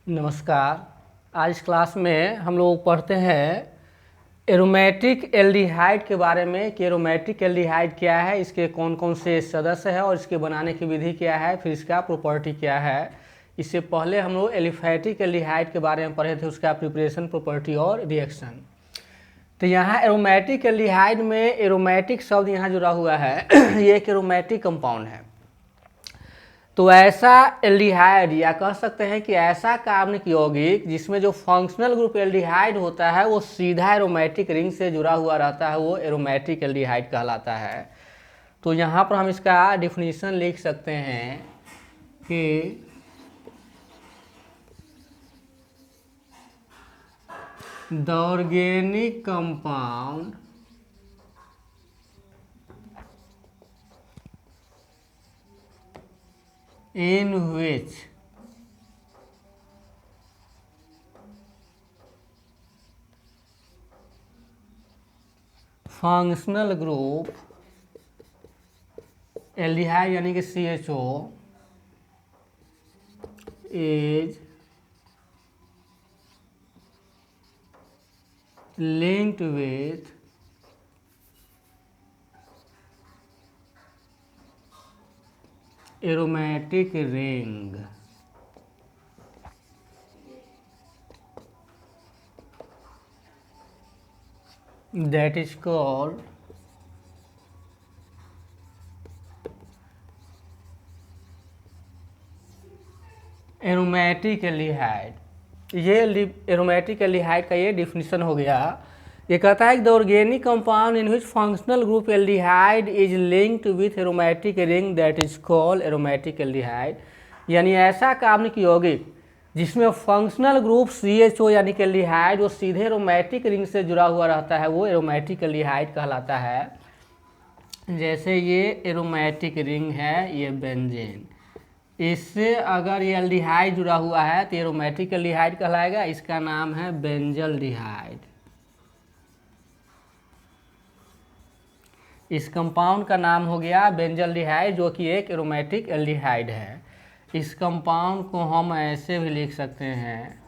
नमस्कार। आज क्लास में हम लोग पढ़ते हैं एरोमेटिक एल्डिहाइड के बारे में कि एरोमेटिक एल्डिहाइड क्या है, इसके कौन कौन से सदस्य हैं और इसके बनाने की विधि क्या है, फिर इसका प्रॉपर्टी क्या है। इससे पहले हम लोग एलिफैटिक एल्डिहाइड के बारे में पढ़े थे, उसका प्रिपरेशन, प्रॉपर्टी और रिएक्शन। तो यहाँ एरोमेटिक एल्डिहाइड में एरोमेटिक शब्द यहाँ जुड़ा हुआ है ये एक एरोमेटिक कंपाउंड है। तो ऐसा एल्डिहाइड या कह सकते हैं कि ऐसा कार्बनिक यौगिक जिसमें जो फंक्शनल ग्रुप एल्डिहाइड होता है वो सीधा एरोमेटिक रिंग से जुड़ा हुआ रहता है, वो एरोमेटिक एल्डिहाइड कहलाता है। तो यहाँ पर हम इसका डिफिनीशन लिख सकते हैं कि the organic compound in which functional group aldehyde यानी कि CHO is linked with aromatic ring that is called aromatic aldehyde. ये एरोमेटिक एल्डिहाइड का ये डिफिनीशन हो गया। ये कहता है कि the organic compound in which functional group aldehyde is linked with aromatic ring that is called aromatic aldehyde. यानी ऐसा कार्बनिक यौगिक जिसमें फंक्शनल ग्रुप CHO यानी कि एल्डिहाइड वो सीधे एरोमेटिक रिंग से जुड़ा हुआ रहता है, वो एरोमेटिक एल्डिहाइड कहलाता है। जैसे ये एरोमेटिक रिंग है, ये बेंजीन, इससे अगर ये एल्डिहाइड जुड़ा हुआ है तो एरोमेटिक एल्डिहाइड कहलाएगा। इसका नाम है बेंजल्डिहाइड। इस कंपाउंड का नाम हो गया बेंजल्डिहाइड, जो कि एक एरोमेटिक एल्डिहाइड है। इस कंपाउंड को हम ऐसे भी लिख सकते हैं,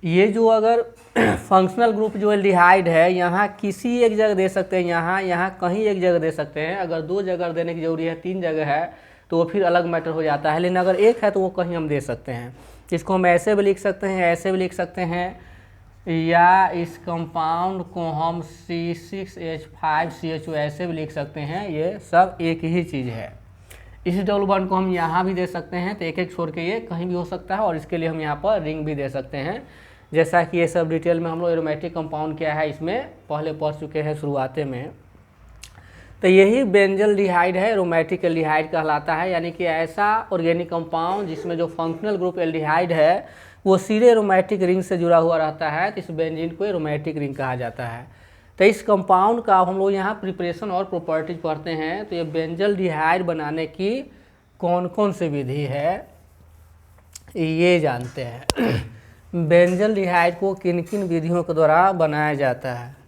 ये जो अगर फंक्शनल ग्रुप जो एल्डिहाइड है यहाँ किसी एक जगह दे सकते हैं, यहाँ कहीं एक जगह दे सकते हैं। अगर दो जगह देने की जरूरी है, तीन जगह है तो वो फिर अलग मैटर हो जाता है, लेकिन अगर एक है तो वो कहीं हम दे सकते हैं। इसको हम ऐसे भी लिख सकते हैं, ऐसे भी लिख सकते हैं, या इस कंपाउंड को हम C6H5CHO ऐसे भी लिख सकते हैं। ये सब एक ही चीज़ है। इस डबल बॉन्ड को हम यहाँ भी दे सकते हैं, तो एक एक छोड़ के ये कहीं भी हो सकता है, और इसके लिए हम यहाँ पर रिंग भी दे सकते हैं। जैसा कि ये सब डिटेल में हम लोग एरोमेटिक कंपाउंड क्या है इसमें पहले पढ़ चुके हैं शुरुआते में। तो यही बेंजल्डिहाइड है, एरोमेटिक एल्डिहाइड कहलाता है। यानी कि ऐसा ऑर्गेनिक कंपाउंड जिसमें जो फंक्शनल ग्रुप एल्डिहाइड है वो सीधे एरोमेटिक रिंग से जुड़ा हुआ रहता है, तो इस बेंजीन को एरोमेटिक रिंग कहा जाता है। तो इस कंपाउंड का हम लोग यहाँ प्रिपरेशन और प्रॉपर्टीज पढ़ते हैं। तो ये बेंजल्डिहाइड बनाने की कौन कौन सी विधि है ये जानते हैं। बेंजल्डिहाइड को किन किन विधियों के द्वारा बनाया जाता है।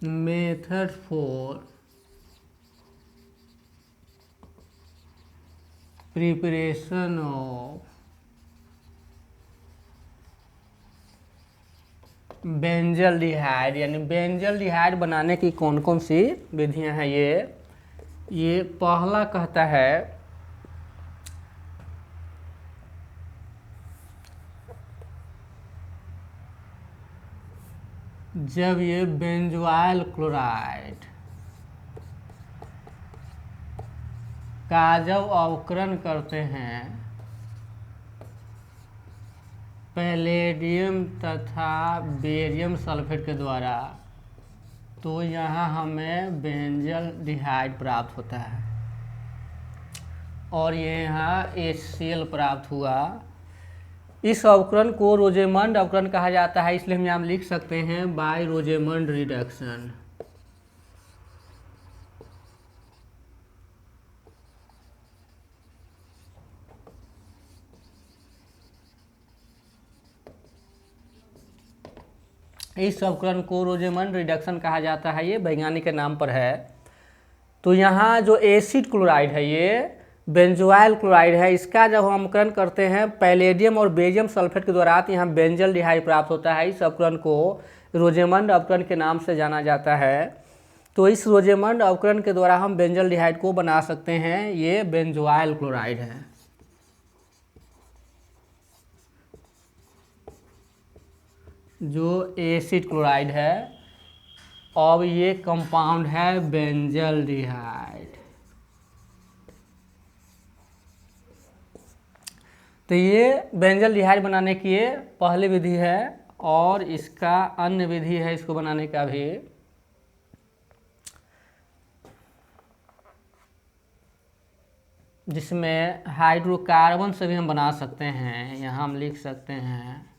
Method for preparation of benzaldehyde, यानी बेंजल्डिहाइड बनाने की कौन कौन सी विधियां हैं। ये पहला कहता है जब ये बेंजोइल क्लोराइड का जब अवकरण करते हैं पैलेडियम तथा बेरियम सल्फेट के द्वारा, तो यहाँ हमें बेंजल्डिहाइड प्राप्त होता है, और ये यहाँ HCl प्राप्त हुआ। इस अवकरण को रोजेमंड अवकरण कहा जाता है, इसलिए हम यहाँ लिख सकते हैं बाय रोजेमंड रिडक्शन। इस अवकरण को रोजेमंड रिडक्शन कहा जाता है, ये वैज्ञानिक के नाम पर है। तो यहाँ जो एसिड क्लोराइड है ये बेंजोइल क्लोराइड है, इसका जब हम अवकरण करते हैं पैलेडियम और बेरियम सल्फेट के द्वारा तो यहाँ बेंजल डिहाइड प्राप्त होता है। इस अवकरण को रोजेमंड अवकरण के नाम से जाना जाता है। तो इस रोजेमंड अवकरण के द्वारा हम बेंजल डिहाइड को बना सकते हैं, ये बेंजोइल क्लोराइड है। जो एसिड क्लोराइड है, अब ये कंपाउंड है बेंजल डिहाइड। तो ये बेंजल डिहाइड बनाने की ये पहली विधि है, और इसका अन्य विधि है इसको बनाने का भी। जिसमें हाइड्रोकार्बन से भी हम बना सकते हैं। यहाँ हम लिख सकते हैं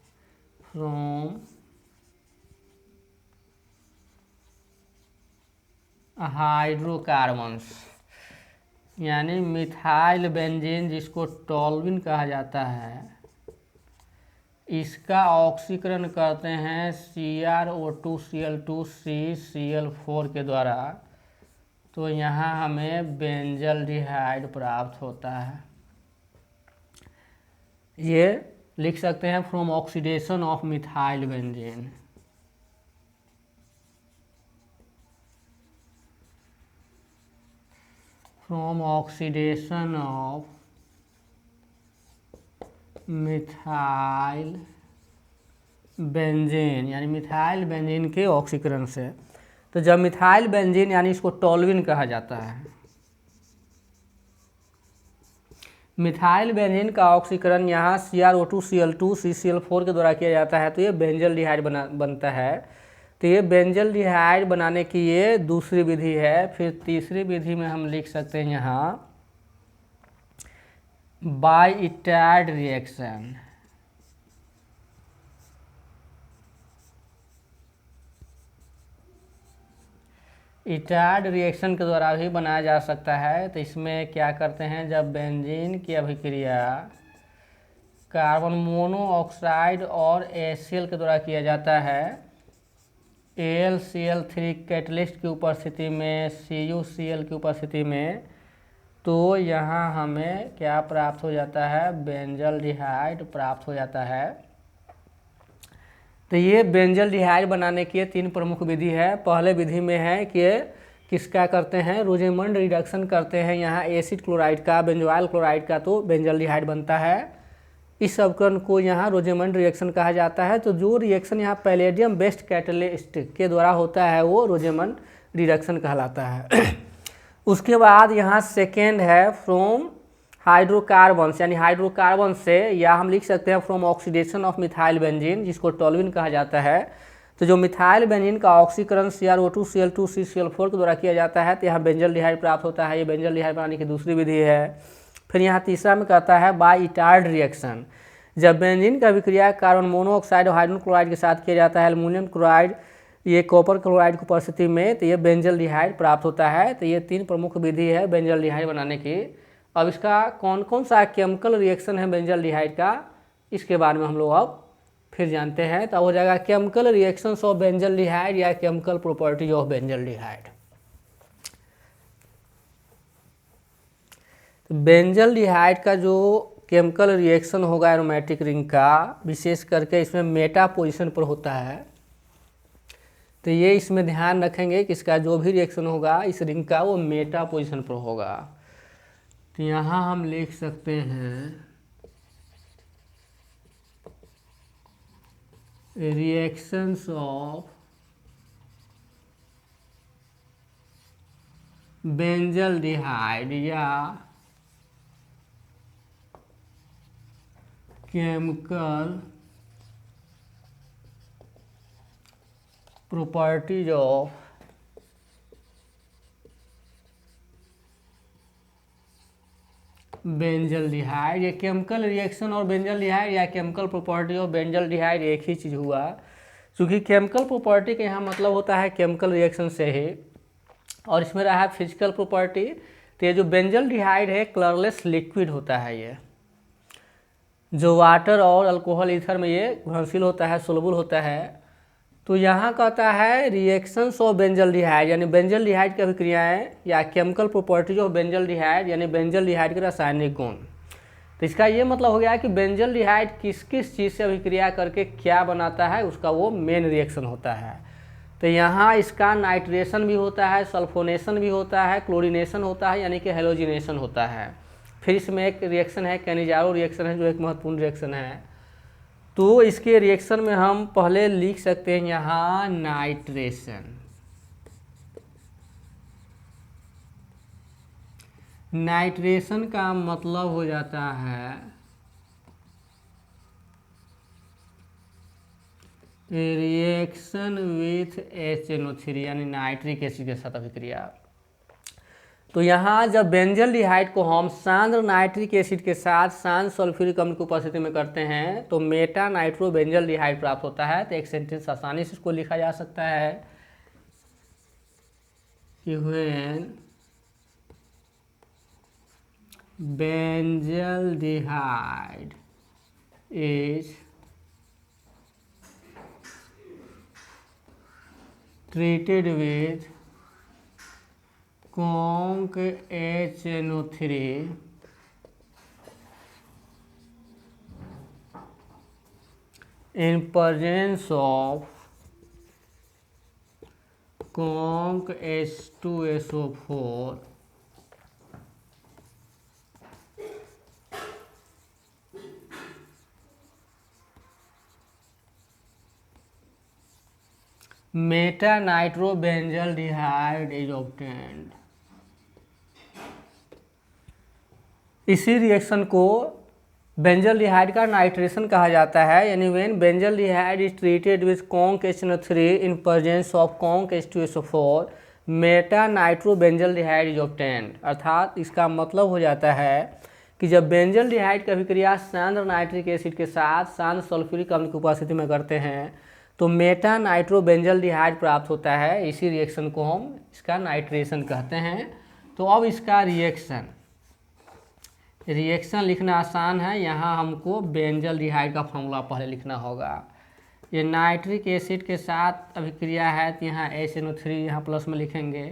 फ्रॉम हाइड्रोकार्बन्स, यानी मिथाइल बेंजीन जिसको टॉल्विन कहा जाता है, इसका ऑक्सीकरण करते हैं CrO2Cl2CCl4 के द्वारा। तो यहाँ हमें बेंजल डिहाइड प्राप्त होता है। ये लिख सकते हैं from oxidation of methyl benzene. From oxidation of methyl benzene, यानी मिथाइल बेंजीन के ऑक्सीकरण से। तो जब मिथाइल बेंजीन यानी इसको टॉल्विन कहा जाता है, मिथाइल बेंजीन का ऑक्सीकरण यहाँ CrO2Cl2CCl4 के द्वारा किया जाता है, तो ये बेंजल डिहाइड बनता है। तो ये बेंजल डिहाइड बनाने की ये दूसरी विधि है। फिर तीसरी विधि में हम लिख सकते हैं यहाँ बाइटार्ड रिएक्शन। इटार्ड रिएक्शन के द्वारा भी बनाया जा सकता है। तो इसमें क्या करते हैं, जब बेंजीन की अभिक्रिया कार्बन मोनोऑक्साइड और HCl के द्वारा किया जाता है, AlCl3 कैटलिस्ट की उपस्थिति में, CuCl की उपस्थिति में, तो यहाँ हमें क्या प्राप्त हो जाता है, बेंजल डिहाइड प्राप्त हो जाता है। तो ये बेंजल डिहाइड बनाने की तीन प्रमुख विधि है। पहले विधि में है कि किसका करते हैं, रोजेमंड रिडक्शन करते हैं यहाँ एसिड क्लोराइड का, बेंजोइल क्लोराइड का, तो बेंजल डिहाइड बनता है। इस अवकरण को यहाँ रोजेमंड रिएक्शन कहा जाता है। तो जो रिएक्शन यहाँ पैलेडियम बेस्ड कैटलिस्ट के द्वारा होता है वो रोजेमंड रिडक्शन कहलाता है। उसके बाद यहाँ सेकेंड है फ्रॉम हाइड्रोकार्बन्स, यानी हाइड्रोकार्बन से, या हम लिख सकते हैं from oxidation of methyl benzene जिसको टॉल्विन कहा जाता है। तो जो मिथाइल बेंजीन का ऑक्सीकरण CrO2Cl2CCl4 के द्वारा किया जाता है, तो यहाँ बेंजल डिहाइड प्राप्त होता है। ये बेंजल डिहाइड बनाने की दूसरी विधि है। फिर यहाँ तीसरा में कहता है बाइटार्ड रिएक्शन। जब बेंजीन का विक्रिया कार्बन मोनोऑक्साइड और हाइड्रोजन क्लोराइड के साथ किया जाता है, एल्युमिनियम क्लोराइड, ये कॉपर क्लोराइड की उपस्थिति में, तो ये बेंजल डिहाइड प्राप्त होता है। तो ये तीन प्रमुख विधि है बेंजल डिहाइड बनाने की। अब इसका कौन कौन सा केमिकल रिएक्शन है बेंजल डिहाइड का, इसके बारे में हम लोग अब फिर जानते हैं। तो हो जाएगा केमिकल रिएक्शंस ऑफ बेंजल डिहाइड या केमिकल प्रॉपर्टी ऑफ बेंजल डिहाइड। तो बेंजल डिहाइड का जो केमिकल रिएक्शन होगा एरोमेटिक रिंग का, विशेष करके इसमें मेटा पोजीशन पर होता है। तो ये इसमें ध्यान रखेंगे कि इसका जो भी रिएक्शन होगा इस रिंग का वो मेटा पोजीशन पर होगा। तो यहाँ हम लिख सकते हैं रिएक्शंस ऑफ बेंजल डिहाइड या केमिकल प्रॉपर्टीज ऑफ बेंजल डिहाइड। ये केमिकल रिएक्शन और बेंजल डिहाइड या केमिकल प्रॉपर्टी ऑफ बेंजल डिहाइड एक ही चीज़ हुआ, क्योंकि केमिकल प्रॉपर्टी का यहाँ मतलब होता है केमिकल रिएक्शन से ही, और इसमें रहा है फिजिकल प्रॉपर्टी। तो ये जो बेंजल डिहाइड है कलरलेस लिक्विड होता है, ये जो वाटर और अल्कोहल ईथर में ये घुलनशील होता है, सोलबल होता है। तो यहाँ कहता है रिएक्शंस ऑफ बेंजल्डिहाइड, यानी बेंजल्डिहाइड की अभिक्रियाएं या केमिकल प्रॉपर्टीज ऑफ बेंजल्डिहाइड, यानी बेंजल्डिहाइड के रासायनिक गुण। तो इसका ये मतलब हो गया कि बेंजल्डिहाइड किस किस चीज़ से अभिक्रिया करके क्या बनाता है, उसका वो मेन रिएक्शन होता है। तो यहाँ इसका नाइट्रेशन भी होता है, सल्फोनेशन भी होता है, क्लोरीनेशन होता है, यानी कि हेलोजिनेशन होता है। फिर इसमें एक रिएक्शन है कैनिजारो रिएक्शन है, जो एक महत्वपूर्ण रिएक्शन है। तो इसके रिएक्शन में हम पहले लिख सकते हैं यहाँ नाइट्रेशन। नाइट्रेशन का मतलब हो जाता है रिएक्शन विथ HNO3, यानी नाइट्रिक एसिड के साथ अभिक्रिया। तो यहाँ जब बेंजल्डिहाइड को हम सांद्र नाइट्रिक एसिड के साथ सांद्र सल्फ्यूरिक अम्ल की उपस्थिति में करते हैं तो मेटा नाइट्रो बेंजल्डिहाइड प्राप्त होता है। तो एक सेंटेंस आसानी से इसको लिखा जा सकता है कि when benzaldehyde is treated with conc HNO3 in presence of conc H2SO4 Meta nitro benzaldehyde is obtained. इसी रिएक्शन को बेंजल्डिहाइड का नाइट्रेशन कहा जाता है, यानी when benzaldehyde is treated with conc HNO3 in presence of conc H2SO4 Meta nitro benzaldehyde is obtained. अर्थात इसका मतलब हो जाता है कि जब बेंजल्डिहाइड की अभिक्रिया सांद्र नाइट्रिक एसिड के साथ सांद्र सल्फ्यूरिक अम्ल की उपस्थिति में करते हैं तो मेटा नाइट्रो बेंजल्डिहाइड प्राप्त होता है। इसी रिएक्शन को हम इसका नाइट्रेशन कहते हैं। तो अब इसका रिएक्शन लिखना आसान है। यहाँ हमको बेंजल्डिहाइड का फॉर्मूला पहले लिखना होगा। ये नाइट्रिक एसिड के साथ अभिक्रिया है तो यहाँ HNO3 यहाँ प्लस में लिखेंगे।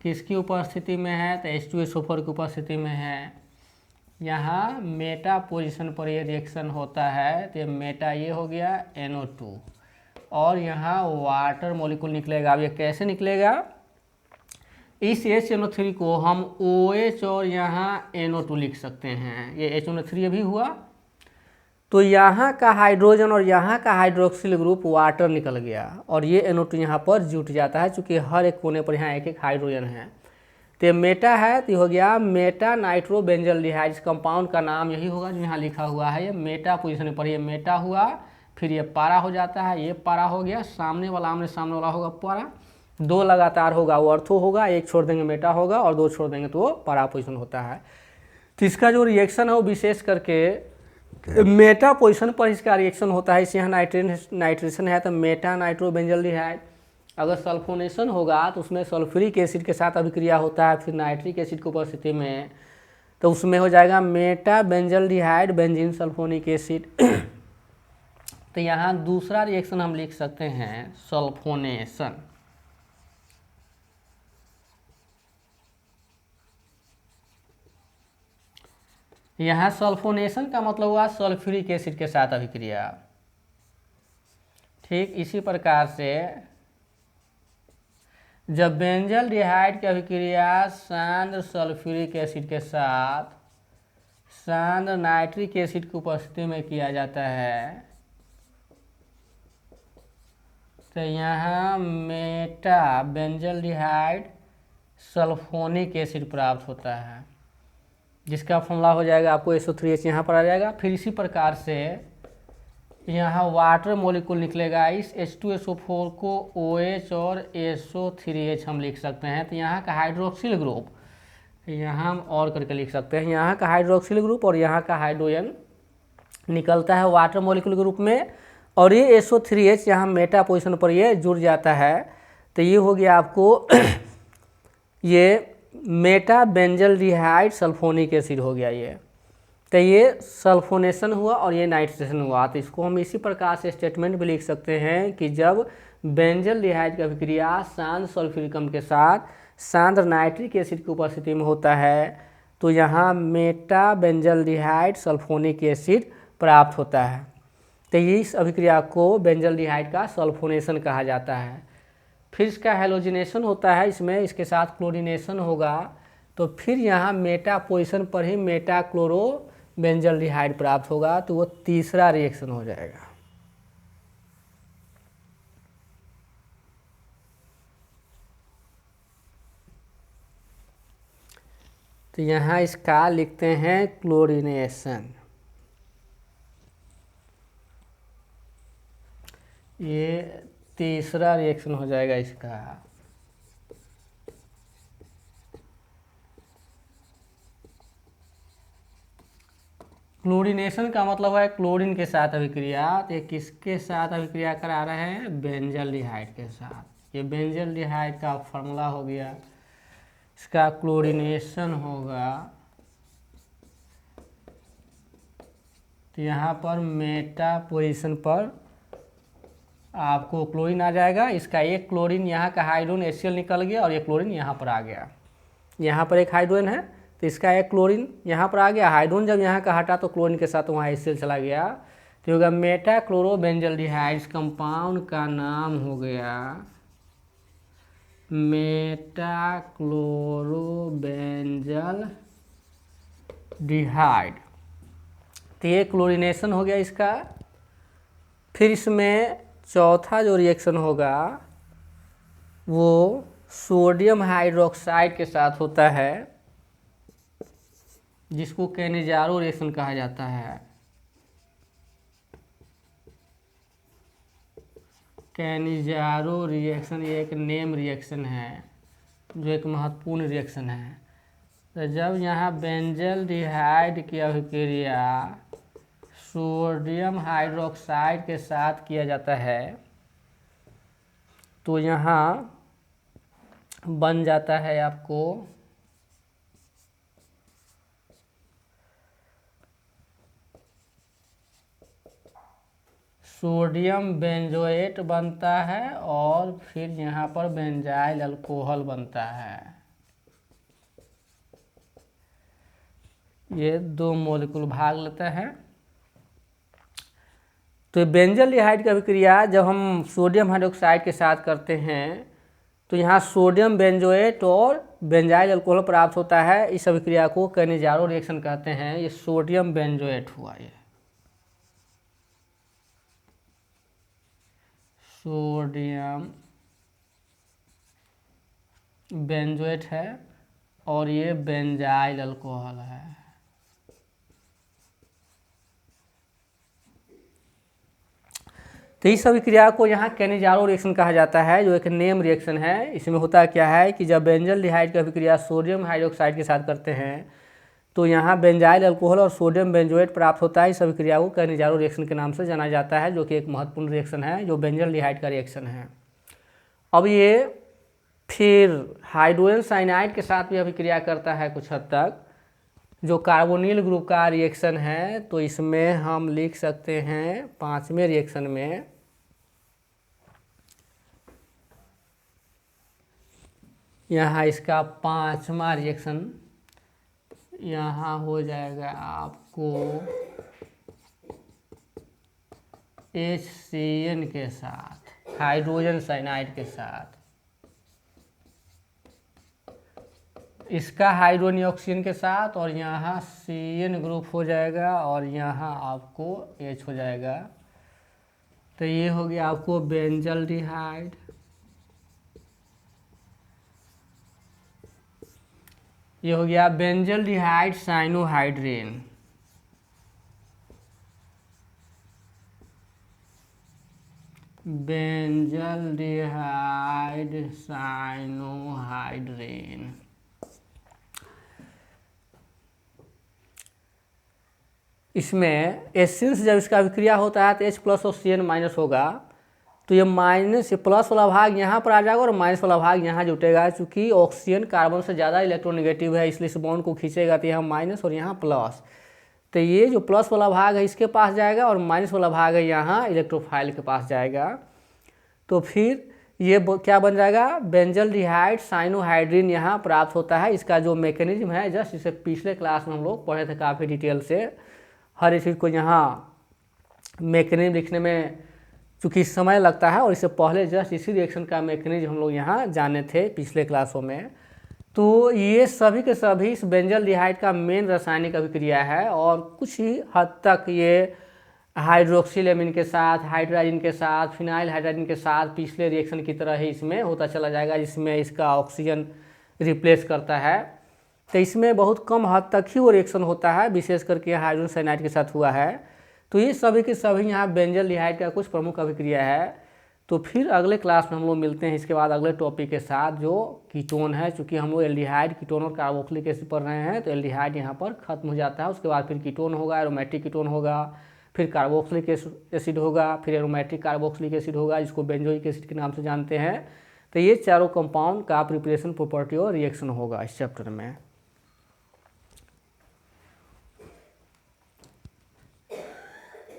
किसकी उपस्थिति में है तो H2SO4 की उपस्थिति में है। यहाँ मेटा पोजीशन पर ये रिएक्शन होता है तो ये मेटा ये हो गया NO2 और यहाँ वाटर मॉलिक्यूल निकलेगा। अब ये कैसे निकलेगा, इस HNO3 को हम OH और यहाँ NO2 लिख सकते हैं। ये HNO3 अभी हुआ तो यहाँ का हाइड्रोजन और यहाँ का हाइड्रोक्सिल ग्रुप वाटर निकल गया और ये NO2 यहाँ पर जुट जाता है, चूँकि हर एक कोने पर यहाँ एक एक हाइड्रोजन है। तो मेटा है तो हो गया मेटा नाइट्रो बेंजल्डिहाइड। इस कंपाउंड का नाम यही होगा जो यहाँ लिखा हुआ है। ये मेटा पोजीशन पर ये मेटा हुआ, फिर ये पारा हो जाता है, ये पारा हो गया, सामने वाला आमने सामने वाला होगा पारा, दो लगातार होगा वो अर्थो होगा, एक छोड़ देंगे मेटा होगा और दो छोड़ देंगे तो वो पारा पोजीशन होता है। तो इसका जो रिएक्शन है वो विशेष करके मेटा पोजीशन पर इसका रिएक्शन होता है। इसे यहाँ नाइट्रेशन है तो मेटा नाइट्रो बेंजल्डिहाइड। अगर सल्फोनेशन होगा तो उसमें सल्फ्यूरिक एसिड के साथ अभिक्रिया होता है, फिर नाइट्रिक एसिड की उपस्थिति में, तो उसमें हो जाएगा Meta benzaldehyde benzene sulphonic acid. तो यहाँ दूसरा रिएक्शन हम लिख सकते हैं सल्फोनेशन। यहाँ सल्फोनेशन का मतलब हुआ सल्फ्यूरिक एसिड के साथ अभिक्रिया। ठीक इसी प्रकार से जब बेंजल्डिहाइड की अभिक्रिया सांद्र सल्फ्यूरिक एसिड के साथ सांद्र नाइट्रिक एसिड की उपस्थिति में किया जाता है तो यहाँ मेटा बेंजल्डिहाइड सल्फोनिक एसिड प्राप्त होता है, जिसका फॉर्मूला हो जाएगा आपको SO3H यहाँ पर आ जाएगा। फिर इसी प्रकार से यहाँ वाटर मॉलिक्यूल निकलेगा। इस H2SO4 को OH और SO3H हम लिख सकते हैं। तो यहाँ का हाइड्रोक्सिल ग्रुप यहाँ हम और करके लिख सकते हैं। यहाँ का हाइड्रोक्सिल ग्रुप और यहाँ का हाइड्रोजन निकलता है वाटर मॉलिक्यूल ग्रुप में और ये SO3H यहाँ मेटा पोजीशन पर ये जुड़ जाता है। तो ये हो गया आपको ये मेटा बेंजल्डिहाइड सल्फोनिक एसिड हो गया ये। तो ये सल्फोनेशन हुआ और ये नाइट्रेशन हुआ। तो इसको हम इसी प्रकार से स्टेटमेंट भी लिख सकते हैं कि जब बेंजल्डिहाइड का अभिक्रिया शांत सल्फ्यूरिक अम्ल के साथ शांत नाइट्रिक एसिड की उपस्थिति में होता है, तो यहाँ मेटा बेंजल्डिहाइड सल्फोनिक एसिड प्राप्त होता है। तो इस अभिक्रिया को बेंजल्डिहाइड का सल्फोनेशन कहा जाता है। फिर इसका हैलोजिनेशन होता है, इसमें इसके साथ क्लोरीनेशन होगा, तो फिर यहाँ मेटा पोजीशन पर ही मेटा क्लोरो बेंजल्डिहाइड प्राप्त होगा, तो वो तीसरा रिएक्शन हो जाएगा। तो यहाँ इसका लिखते हैं क्लोरीनेशन। ये तीसरा रिएक्शन हो जाएगा इसका। क्लोरीनेशन का मतलब है क्लोरीन के साथ अभिक्रिया। तो ये किसके साथ अभिक्रिया करा रहे हैं? बेंजल्डिहाइड के साथ। ये बेंजल्डिहाइड का फार्मूला हो गया, इसका क्लोरीनेशन होगा। तो यहाँ पर मेटा पोजीशन पर आपको क्लोरीन आ जाएगा। इसका एक क्लोरीन यहाँ का हाइड्रोजन HCl निकल गया और ये क्लोरीन यहाँ पर आ गया। यहाँ पर एक हाइड्रोजन है, तो इसका एक क्लोरीन यहाँ पर आ गया। हाइड्रोजन जब यहाँ का हटा तो क्लोरीन के साथ वहाँ HCl चला गया, तो होगा मेटा क्लोरो बेंजल्डिहाइड। कंपाउंड का नाम हो गया मेटा क्लोरो बेंजल्डिहाइड। तो ये क्लोरीनेशन हो गया इसका। फिर इसमें चौथा जो रिएक्शन होगा वो सोडियम हाइड्रोक्साइड के साथ होता है, जिसको कैनिजारो रिएक्शन कहा जाता है। कैनिजारो रिएक्शन ये एक नेम रिएक्शन है, जो एक महत्वपूर्ण रिएक्शन है। तो जब यहाँ बेंजल्डिहाइड की अभिक्रिया सोडियम हाइड्रोक्साइड के साथ किया जाता है, तो यहाँ बन जाता है आपको सोडियम बेंजोएट बनता है और फिर यहाँ पर बेंजाइल अल्कोहल बनता है। ये दो मॉलिक्यूल भाग लेता है। तो बेंजल्डिहाइड की अभिक्रिया जब हम सोडियम हाइड्रोक्साइड के साथ करते हैं, तो यहाँ सोडियम बेंजोएट और बेंजाइल अल्कोहल प्राप्त होता है। इस अभिक्रिया को कैनिजारो रिएक्शन कहते हैं। ये सोडियम बेंजोएट हुआ, ये सोडियम बेंजोएट है और ये बेंजाइल अल्कोहल है। तो इस अभिक्रिया को यहाँ कैनिजारो रिएक्शन कहा जाता है, जो एक नेम रिएक्शन है। इसमें होता क्या है कि जब बेंजल्डिहाइड की अभिक्रिया सोडियम हाइड्रोक्साइड के साथ करते हैं, तो यहाँ बेंजाइल अल्कोहल और सोडियम बेंजोएट प्राप्त होता है। इस अभिक्रिया को कैनिजारो रिएक्शन के नाम से जाना जाता है, जो कि एक महत्वपूर्ण रिएक्शन है, जो बेंजल्डिहाइड का रिएक्शन है। अब ये फिर हाइड्रोजन साइनाइड के साथ भी अभिक्रिया करता है कुछ हद तक, जो कार्बोनिल ग्रुप का रिएक्शन है। तो इसमें हम लिख सकते हैं पांचवें रिएक्शन में यहाँ इसका पांचवा रिएक्शन यहाँ हो जाएगा आपको HCN के साथ, हाइड्रोजन साइनाइड के साथ। इसका हाइड्रोजन ऑक्सीजन के साथ और यहाँ CN ग्रुप हो जाएगा और यहाँ आपको H हो जाएगा। तो ये हो गया आपको बेंजल्डिहाइड। ये हो गया बेंजल्डिहाइड साइनोहाइड्रेन। बेंजल्डिहाइड साइनोहाइड्रेन। इसमें एसिंस जब इसका अभिक्रिया होता है तो H+ और CN- होगा। तो ये माइनस, ये प्लस वाला भाग यहाँ पर आ जाएगा और माइनस वाला भाग यहाँ जुटेगा। चूँकि ऑक्सीजन कार्बन से ज़्यादा इलेक्ट्रोनेगेटिव है, इसलिए इस बॉन्ड को खींचेगा, तो यहाँ माइनस और यहाँ प्लस। तो ये जो प्लस वाला भाग है इसके पास जाएगा और माइनस वाला भाग है यहाँ इलेक्ट्रोफाइल के पास जाएगा। तो फिर ये क्या बन जाएगा, बेंजल्डिहाइड साइनोहाइड्रिन यहाँ प्राप्त होता है। इसका जो मैकेनिज्म है जस्ट इसे पिछले क्लास में हम लोग पढ़े थे काफ़ी डिटेल से। हर एक चीज़ को यहाँ मैकेनिज्म लिखने में चूँकि समय लगता है और इससे पहले जस्ट इसी रिएक्शन का मैकेनिज्म हम लोग यहाँ जाने थे पिछले क्लासों में। तो ये सभी के सभी इस बेंजल्डिहाइड का मेन रासायनिक अभिक्रिया है और कुछ ही हद तक ये हाइड्रोक्सिल एमीन के साथ, हाइड्राजिन के साथ, फिनाइल हाइड्राजिन के साथ पिछले रिएक्शन की तरह ही इसमें होता चला जाएगा, जिसमें इसका ऑक्सीजन रिप्लेस करता है। तो इसमें बहुत कम हद तक ही वो रिएक्शन होता है, विशेष करके हाइड्रोजन साइनाइड के साथ हुआ है। तो ये सभी के सभी यहाँ बेंजल्डिहाइड का कुछ प्रमुख अभिक्रिया है। तो फिर अगले क्लास में हम लोग मिलते हैं इसके बाद अगले टॉपिक के साथ जो कीटोन है। चूँकि हम लोग एल्डिहाइड, कीटोन और कार्बोक्सिलिक एसिड पढ़ रहे हैं, तो एल्डिहाइड यहाँ पर खत्म हो जाता है। उसके बाद फिर कीटोन होगा, एरोमेटिक कीटोन होगा, फिर कार्बोक्सिलिक एसिड होगा, फिर एरोमेटिक कार्बोक्सिलिक एसिड होगा, जिसको बेंजोइक एसिड के नाम से जानते हैं। तो ये चारों कंपाउंड का प्रिपरेशन, प्रॉपर्टी और रिएक्शन होगा इस चैप्टर में।